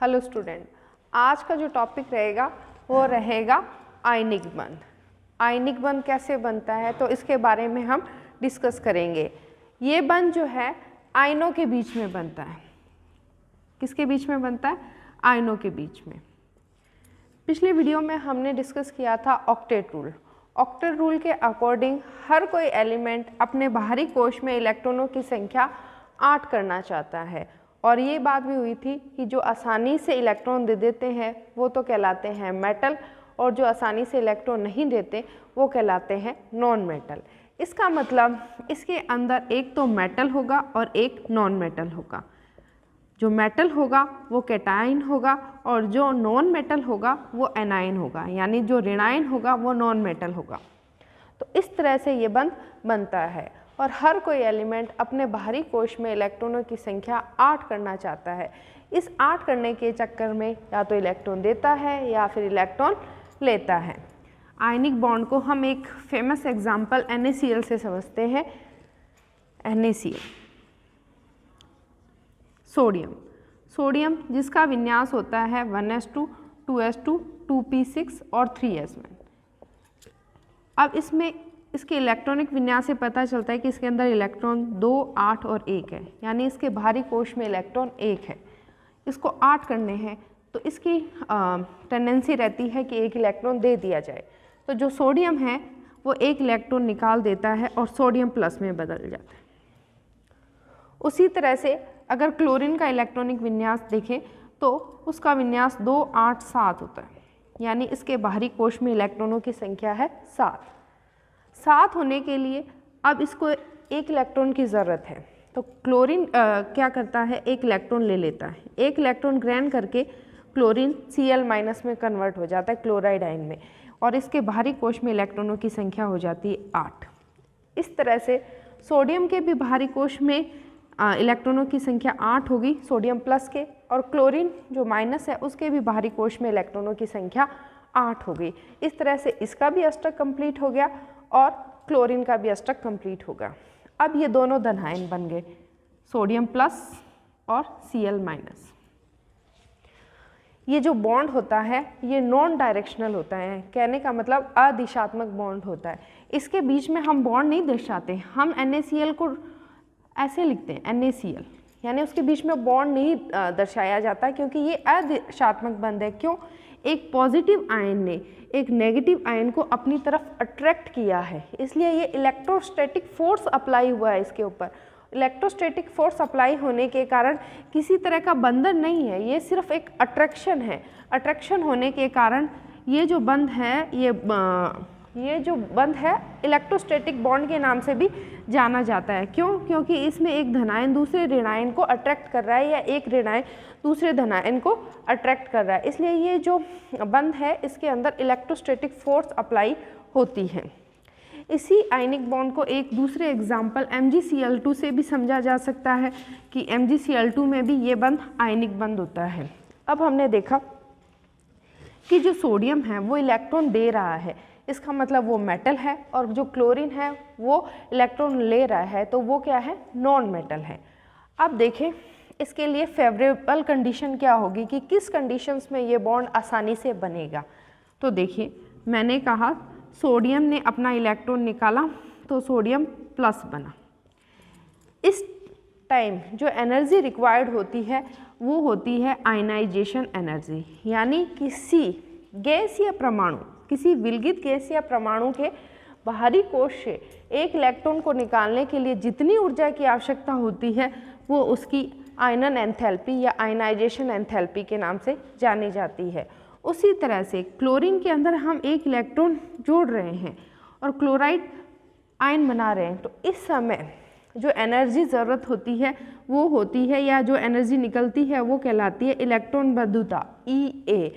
Hello student, आज का जो टॉपिक रहेगा वो रहेगा आयनिक बंध। आयनिक बंध कैसे बनता है तो इसके बारे में हम डिस्कस करेंगे। ये बंध जो है आयनों के बीच में बनता है। किसके बीच में बनता है? आयनों के बीच में। पिछले वीडियो में हमने डिस्कस किया था ऑक्टेट रूल। ऑक्टेट रूल के अकॉर्डिंग हर कोई एलिमेंट अपने बाहरी कोश में इलेक्ट्रॉनों की संख्या 8 करना चाहता है और ये बात भी हुई थी कि जो आसानी से इलेक्ट्रॉन दे देते हैं वो तो कहलाते हैं मेटल और जो आसानी से इलेक्ट्रॉन नहीं देते वो कहलाते हैं नॉन मेटल। इसका मतलब इसके अंदर एक तो मेटल होगा और एक नॉन मेटल होगा। जो मेटल होगा वो कैटायन होगा और जो नॉन मेटल होगा वो एनायन होगा, यानी जो ऋणायन होगा वो नॉन मेटल होगा। तो इस तरह से ये बंध बनता है और हर कोई एलिमेंट अपने बाहरी कोश में इलेक्ट्रॉनों की संख्या 8 करना चाहता है। इस 8 करने के चक्कर में या तो इलेक्ट्रॉन देता है या फिर इलेक्ट्रॉन लेता है। आयनिक बॉन्ड को हम एक फेमस एग्जाम्पल NaCl से समझते हैं। NaCl सोडियम जिसका विन्यास होता है 1s2, 2s2, 2p6 और 3s1। अब इसके इलेक्ट्रॉनिक विन्यास से पता चलता है कि इसके अंदर इलेक्ट्रॉन 2, 8 और 1 है, यानी इसके बाहरी कोश में इलेक्ट्रॉन 1 है। इसको 8 करने हैं तो इसकी टेंडेंसी रहती है कि एक इलेक्ट्रॉन दे दिया जाए। तो जो सोडियम है वो एक इलेक्ट्रॉन निकाल देता है और सोडियम प्लस में बदल जाता है। उसी तरह से अगर क्लोरीन का इलेक्ट्रॉनिक विन्यास देखें तो उसका विन्यास 2, 8, 7 होता है, यानी इसके बाहरी कोश में इलेक्ट्रॉनों की संख्या है 7 होने के लिए अब इसको एक इलेक्ट्रॉन की ज़रूरत है। तो क्लोरीन क्या करता है? एक इलेक्ट्रॉन ले लेता है। एक इलेक्ट्रॉन ग्रहण करके क्लोरीन Cl- में कन्वर्ट हो जाता है क्लोराइड आयन में और इसके बाहरी कोश में इलेक्ट्रॉनों की संख्या हो जाती है 8। इस तरह से सोडियम के भी बाहरी कोश में इलेक्ट्रॉनों की संख्या 8 होगी सोडियम प्लस के, और क्लोरीन जो माइनस है उसके भी बाहरी कोश में इलेक्ट्रॉनों की संख्या 8 हो गई। इस तरह से इसका भी अष्टक कंप्लीट हो गया और क्लोरीन का भी अष्टक कंप्लीट होगा। अब ये दोनों धन आयन बन गए, सोडियम प्लस और Cl-। ये जो बॉन्ड होता है ये नॉन डायरेक्शनल होता है, कहने का मतलब अदिशात्मक बॉन्ड होता है। इसके बीच में हम बॉन्ड नहीं दर्शाते, हम NaCl को ऐसे लिखते हैं NaCl, यानी उसके बीच में बॉन्ड नहीं दर्शाया जाता क्योंकि ये अदिशात्मक बंध है। क्यों? एक पॉजिटिव आयन ने एक नेगेटिव आयन को अपनी तरफ अट्रैक्ट किया है, इसलिए ये इलेक्ट्रोस्टैटिक फोर्स अप्लाई हुआ है इसके ऊपर। इलेक्ट्रोस्टैटिक फोर्स अप्लाई होने के कारण किसी तरह का बंधन नहीं है, ये सिर्फ एक अट्रैक्शन है। अट्रैक्शन होने के कारण ये जो बंध है ये जो बंध है इलेक्ट्रोस्टैटिक बॉन्ड के नाम से भी जाना जाता है। क्यों? क्योंकि इसमें एक धनायन दूसरे ऋणायन को अट्रैक्ट कर रहा है या एक ऋणायन दूसरे धनायन को अट्रैक्ट कर रहा है, इसलिए ये जो बंध है इसके अंदर इलेक्ट्रोस्टैटिक फोर्स अप्लाई होती है। इसी आयनिक बॉन्ड को एक दूसरे एग्जाम्पल MgCl2 से भी समझा जा सकता है कि MgCl2 में भी ये बंध आयनिक बंध होता है। अब हमने देखा कि जो सोडियम है वो इलेक्ट्रॉन दे रहा है, इसका मतलब वो मेटल है, और जो क्लोरीन है वो इलेक्ट्रॉन ले रहा है तो वो क्या है? नॉन मेटल है। अब देखें इसके लिए फेवरेबल कंडीशन क्या होगी कि किस कंडीशंस में ये बॉन्ड आसानी से बनेगा। तो देखिए मैंने कहा सोडियम ने अपना इलेक्ट्रॉन निकाला तो सोडियम प्लस बना। इस टाइम जो एनर्जी रिक्वायर्ड होती है वो होती है आयनाइजेशन एनर्जी, यानी किसी गैस या परमाणु, किसी विलगित गैस या परमाणु के बाहरी कोश से एक इलेक्ट्रॉन को निकालने के लिए जितनी ऊर्जा की आवश्यकता होती है वो उसकी आयनन एंथैल्पी या आयनाइजेशन एंथैल्पी के नाम से जानी जाती है। उसी तरह से क्लोरीन के अंदर हम एक इलेक्ट्रॉन जोड़ रहे हैं और क्लोराइड आयन बना रहे हैं, तो इस समय जो एनर्जी ज़रूरत होती है वो होती है, या जो एनर्जी निकलती है वो कहलाती है इलेक्ट्रॉन बद्धुता EA,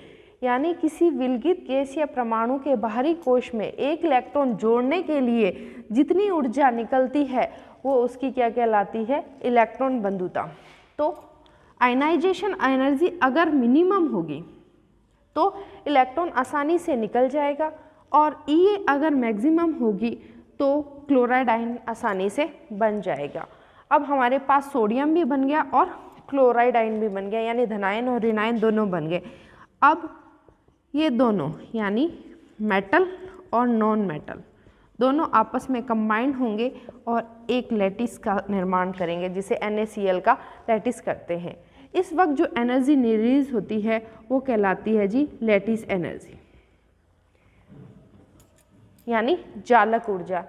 यानी किसी विलगित गैस या परमाणु के बाहरी कोश में एक इलेक्ट्रॉन जोड़ने के लिए जितनी ऊर्जा निकलती है वो उसकी क्या कहलाती है? इलेक्ट्रॉन बंधुता। तो आयनाइजेशन एनर्जी अगर मिनिमम होगी तो इलेक्ट्रॉन आसानी से निकल जाएगा, और EA अगर मैक्सिमम होगी तो क्लोराइड आयन आसानी से बन जाएगा। अब हमारे पास सोडियम भी बन गया और क्लोराइड आयन भी बन गया, यानी धनायन और ऋणायन दोनों बन गए। अब ये दोनों यानी मेटल और नॉन मेटल दोनों आपस में कंबाइंड होंगे और एक लैटिस का निर्माण करेंगे, जिसे NaCl का लैटिस करते हैं। इस वक्त जो एनर्जी रिलीज होती है वो कहलाती है जी लैटिस एनर्जी, यानी जालक ऊर्जा।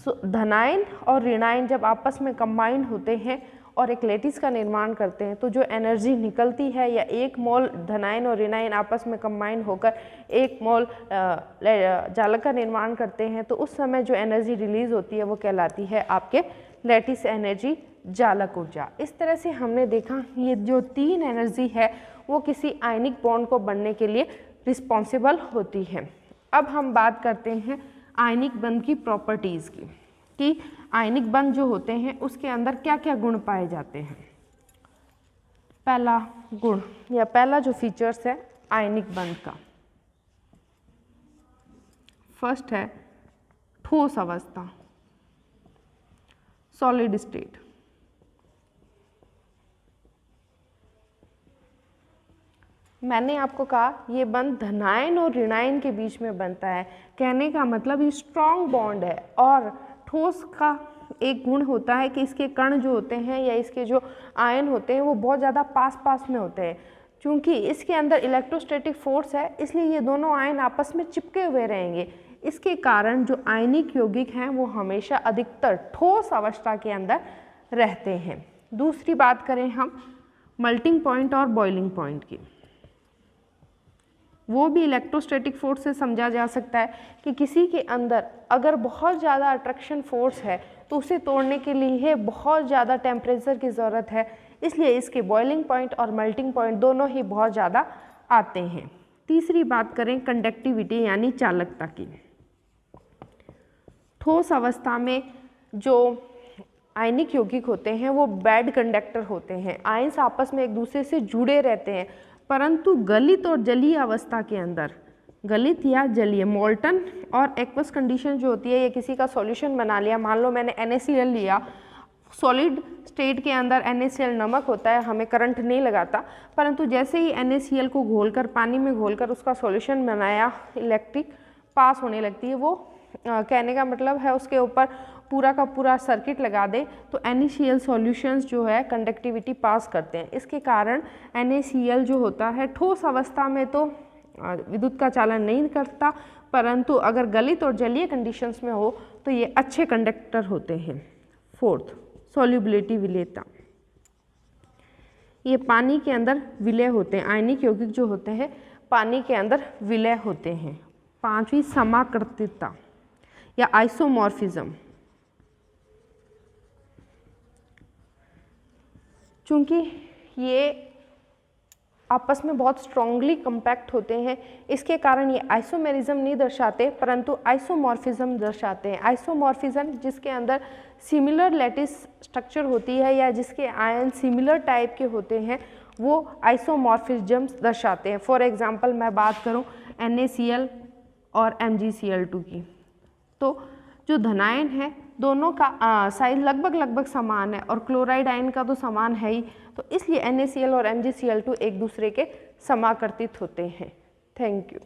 धनायन और ऋणायन जब आपस में कंबाइंड होते हैं और एक लैटिस का निर्माण करते हैं तो जो एनर्जी निकलती है, या एक मोल धनायन और ऋणायन आपस में कंबाइन होकर एक मोल जालक का निर्माण करते हैं, तो उस समय जो एनर्जी रिलीज होती है वो कहलाती है आपके लैटिस एनर्जी, जालक ऊर्जा। इस तरह से हमने देखा ये जो तीन एनर्जी है वो किसी आयनिक बॉन्ड को बनने के लिए रिस्पॉन्सिबल होती है। अब हम बात करते हैं आयनिक बंध की प्रॉपर्टीज़ की, कि आयनिक बंध जो होते हैं उसके अंदर क्या क्या गुण पाए जाते हैं। पहला गुण या पहला जो फीचर्स है आयनिक बंध का, फर्स्ट है ठोस अवस्था, सॉलिड स्टेट। मैंने आपको कहा ये बंध धनायन और ऋणायन के बीच में बनता है, कहने का मतलब ये स्ट्रॉन्ग बॉन्ड है। और ठोस का एक गुण होता है कि इसके कण जो होते हैं या इसके जो आयन होते हैं वो बहुत ज़्यादा पास पास में होते हैं। चूँकि इसके अंदर इलेक्ट्रोस्टैटिक फोर्स है इसलिए ये दोनों आयन आपस में चिपके हुए रहेंगे। इसके कारण जो आयनिक यौगिक हैं वो हमेशा अधिकतर ठोस अवस्था के अंदर रहते हैं। दूसरी बात करें हम मेल्टिंग पॉइंट और बॉइलिंग पॉइंट की, वो भी इलेक्ट्रोस्टैटिक फोर्स से समझा जा सकता है कि किसी के अंदर अगर बहुत ज़्यादा अट्रैक्शन फोर्स है तो उसे तोड़ने के लिए बहुत ज़्यादा टेम्परेचर की ज़रूरत है, इसलिए इसके बॉइलिंग पॉइंट और मेल्टिंग पॉइंट दोनों ही बहुत ज़्यादा आते हैं। तीसरी बात करें कंडक्टिविटी यानी चालकता की। ठोस अवस्था में जो आयनिक यौगिक होते हैं वो बैड कंडक्टर होते हैं, आयन्स आपस में एक दूसरे से जुड़े रहते हैं, परंतु गलित और जलीय अवस्था के अंदर, गलित या जलीय मोल्टन और एक्वस कंडीशन जो होती है, ये किसी का सॉल्यूशन बना लिया, मान लो मैंने NaCl लिया, सॉलिड स्टेट के अंदर NaCl नमक होता है, हमें करंट नहीं लगाता, परंतु जैसे ही NaCl को घोलकर पानी में घोलकर उसका सॉल्यूशन बनाया, इलेक्ट्रिक पास होने लगती है। वो कहने का मतलब है उसके ऊपर पूरा का पूरा सर्किट लगा दे तो NaCl सॉल्यूशंस जो है कंडक्टिविटी पास करते हैं। इसके कारण NaCl जो होता है ठोस अवस्था में तो विद्युत का चालन नहीं करता, परंतु अगर गलित और जलीय कंडीशंस में हो तो ये अच्छे कंडक्टर होते हैं। फोर्थ सॉल्युबिलिटी, विलेयता, ये पानी के अंदर विलय होते हैं, आयनिक यौगिक जो होते हैं पानी के अंदर विलय होते हैं। पांचवी समाकृतता या आइसोमॉर्फिज्म, चूँकि ये आपस में बहुत स्ट्रॉन्गली कंपैक्ट होते हैं, इसके कारण ये आइसोमेरिज्म नहीं दर्शाते परंतु आइसोमॉर्फिज्म दर्शाते हैं। आइसोमॉर्फिज्म जिसके अंदर सिमिलर लैटिस स्ट्रक्चर होती है या जिसके आयन सिमिलर टाइप के होते हैं वो आइसोमॉर्फिज्म दर्शाते हैं। फॉर एग्जांपल मैं बात करूं NaCl और MgCl2 की, तो जो धनायन है दोनों का साइज लगभग समान है और क्लोराइड आयन का तो समान है ही, तो इसलिए NaCl और MgCl2 एक दूसरे के समाकर्तित होते हैं। Thank you.